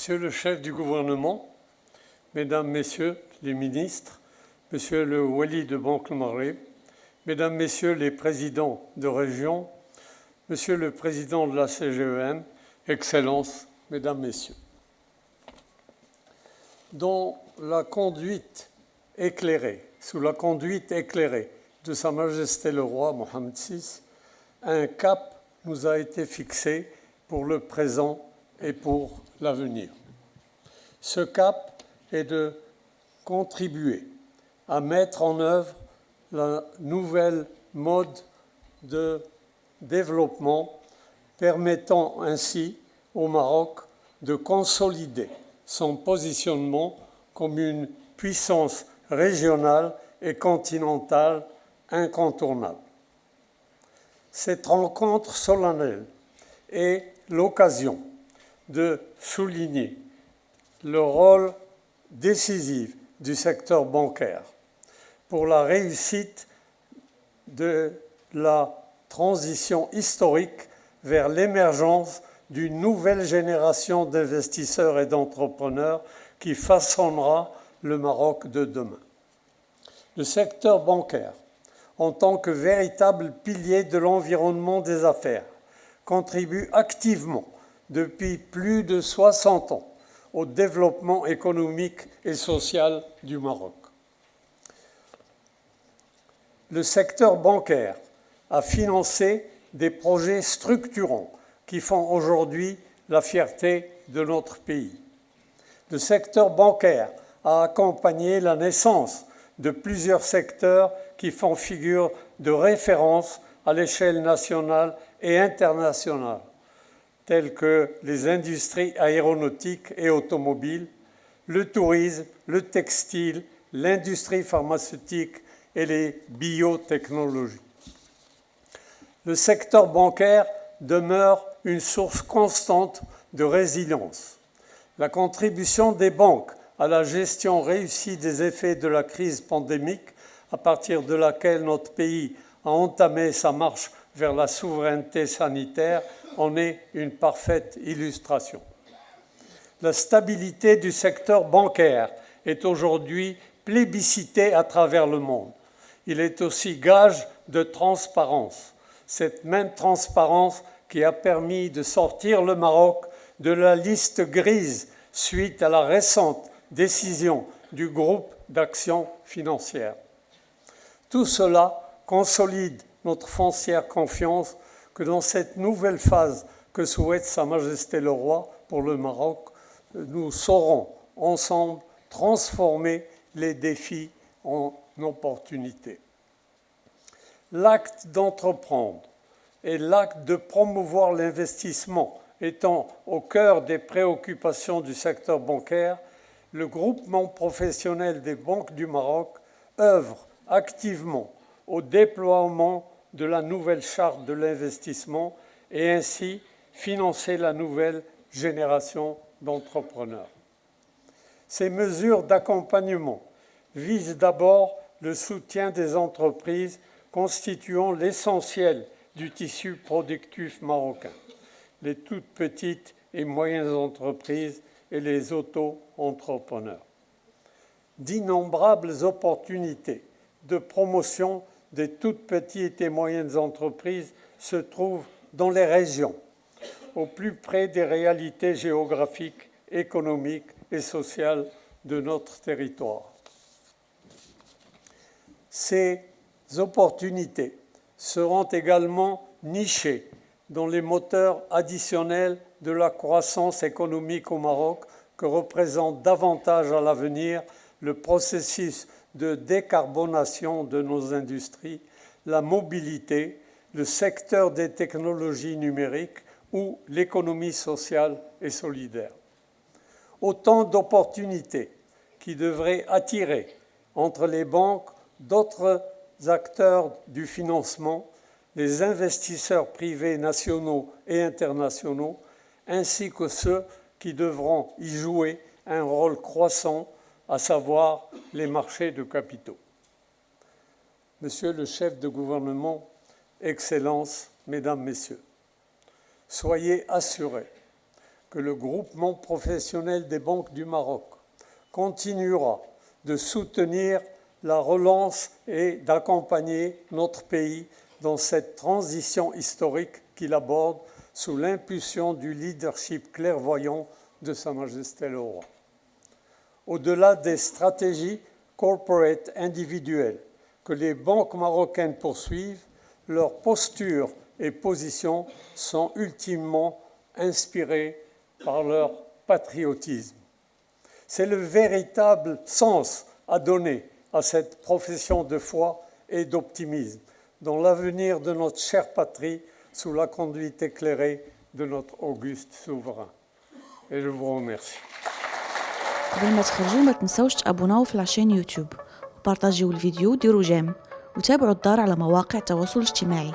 Monsieur le chef du gouvernement, Mesdames, Messieurs les ministres, Monsieur le Wali de Banque Maghreb, Mesdames, Messieurs les présidents de région, Monsieur le président de la CGEM, Excellences, Mesdames, Messieurs. Sous la conduite éclairée de Sa Majesté le Roi Mohammed VI, un cap nous a été fixé pour le présent et pour l'avenir. Ce cap est de contribuer à mettre en œuvre la nouvelle mode de développement permettant ainsi au Maroc de consolider son positionnement comme une puissance régionale et continentale incontournable. Cette rencontre solennelle est l'occasion de souligner le rôle décisif du secteur bancaire pour la réussite de la transition historique vers l'émergence d'une nouvelle génération d'investisseurs et d'entrepreneurs qui façonnera le Maroc de demain. Le secteur bancaire, en tant que véritable pilier de l'environnement des affaires, contribue activement depuis plus de 60 ans au développement économique et social du Maroc. Le secteur bancaire a financé des projets structurants qui font aujourd'hui la fierté de notre pays. Le secteur bancaire a accompagné la naissance de plusieurs secteurs qui font figure de référence à l'échelle nationale et internationale, tels que les industries aéronautiques et automobiles, le tourisme, le textile, l'industrie pharmaceutique et les biotechnologies. Le secteur bancaire demeure une source constante de résilience. La contribution des banques à la gestion réussie des effets de la crise pandémique, à partir de laquelle notre pays a entamé sa marche vers la souveraineté sanitaire, en est une parfaite illustration. La stabilité du secteur bancaire est aujourd'hui plébiscitée à travers le monde. Il est aussi gage de transparence. Cette même transparence qui a permis de sortir le Maroc de la liste grise suite à la récente décision du groupe d'action financière. Tout cela consolide notre foncière confiance que dans cette nouvelle phase que souhaite Sa Majesté le Roi pour le Maroc, nous saurons ensemble transformer les défis en opportunités. L'acte d'entreprendre et l'acte de promouvoir l'investissement étant au cœur des préoccupations du secteur bancaire, le groupement professionnel des banques du Maroc œuvre activement au déploiement de la nouvelle charte de l'investissement et ainsi financer la nouvelle génération d'entrepreneurs. Ces mesures d'accompagnement visent d'abord le soutien des entreprises constituant l'essentiel du tissu productif marocain, les toutes petites et moyennes entreprises et les auto-entrepreneurs. D'innombrables opportunités de promotion des toutes petites et moyennes entreprises se trouvent dans les régions, au plus près des réalités géographiques, économiques et sociales de notre territoire. Ces opportunités seront également nichées dans les moteurs additionnels de la croissance économique au Maroc que représente davantage à l'avenir le processus de décarbonation de nos industries, la mobilité, le secteur des technologies numériques ou l'économie sociale et solidaire. Autant d'opportunités qui devraient attirer entre les banques d'autres acteurs du financement, les investisseurs privés nationaux et internationaux, ainsi que ceux qui devront y jouer un rôle croissant, à savoir les marchés de capitaux. Monsieur le chef de gouvernement, Excellences, Mesdames, Messieurs, soyez assurés que le groupement professionnel des banques du Maroc continuera de soutenir la relance et d'accompagner notre pays dans cette transition historique qu'il aborde sous l'impulsion du leadership clairvoyant de Sa Majesté le Roi. Au-delà des stratégies corporate individuelles que les banques marocaines poursuivent, leurs postures et positions sont ultimement inspirées par leur patriotisme. C'est le véritable sens à donner à cette profession de foi et d'optimisme dans l'avenir de notre chère patrie sous la conduite éclairée de notre auguste souverain. Et je vous remercie. قبل ما تخرجوا ما تنسوش تابوناو في لاشين يوتيوب وبارطاجيو الفيديو وديروا جيم وتابعوا الدار على مواقع التواصل الاجتماعي.